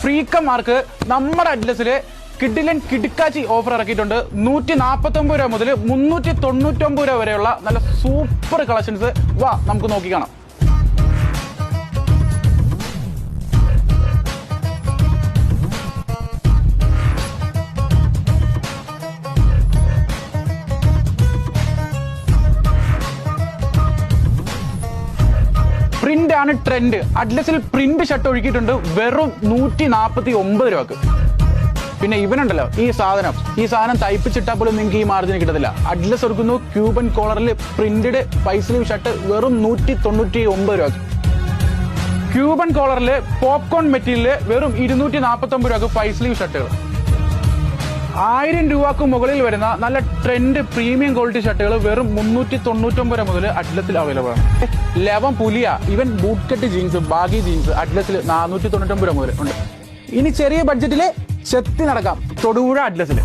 ഫ്രീക്കന്മാർക്ക് നമ്മുടെ അഡ്ലസില് കിഡിലൻ കിടുക്കാച്ചി ഓഫർ ഇറക്കിയിട്ടുണ്ട്. 149 രൂപ മുതൽ 399 രൂപ വരെയുള്ള നല്ല സൂപ്പർ കളക്ഷൻസ്. വാ നമുക്ക് നോക്കി കാണാം. പ്രിന്റ് ആണ് ട്രെൻഡ്. അഡ്ലസിൽ പ്രിന്റ് ഷർട്ട് ഒഴുക്കിയിട്ടുണ്ട് വെറും 149 രൂപക്ക്. പിന്നെ ഇവനുണ്ടല്ലോ ഈ സാധനം തയ്പ്പിച്ചിട്ടാൽ പോലും നിങ്ങൾക്ക് ഈ മാർജിന് കിട്ടത്തില്ല. അഡ്ലസ് എടുക്കുന്നു ക്യൂബൻ കോളറിൽ പ്രിന്റഡ് പൈസ്ലീവ് ഷർട്ട് വെറും 199 രൂപക്ക്. ക്യൂബൻ കോളറിൽ പോപ്കോൺ മെറ്റീരിയല് വെറും 249 രൂപക്ക് പൈസ്ലീവ് ഷർട്ടുകൾ. 1000 രൂപക്ക് മുകളിൽ വരുന്ന നല്ല ട്രെൻഡ് പ്രീമിയം ക്വാളിറ്റി ഷർട്ടുകൾ വെറും 399 രൂപ മുതൽ അഡ്ലസിൽ അവൈലബിൾ ആണ്. ലെവൻ പുലിയ ഇവൻ boot cut jeans baggy jeans അഡ്ലസിൽ 499 രൂപ മുതൽ ഉണ്ട്. ഇനി ചെറിയ ബഡ്ജറ്റില് ചെത്തി നടക്കാം തൊടുപുഴ അഡ്ലസിൽ.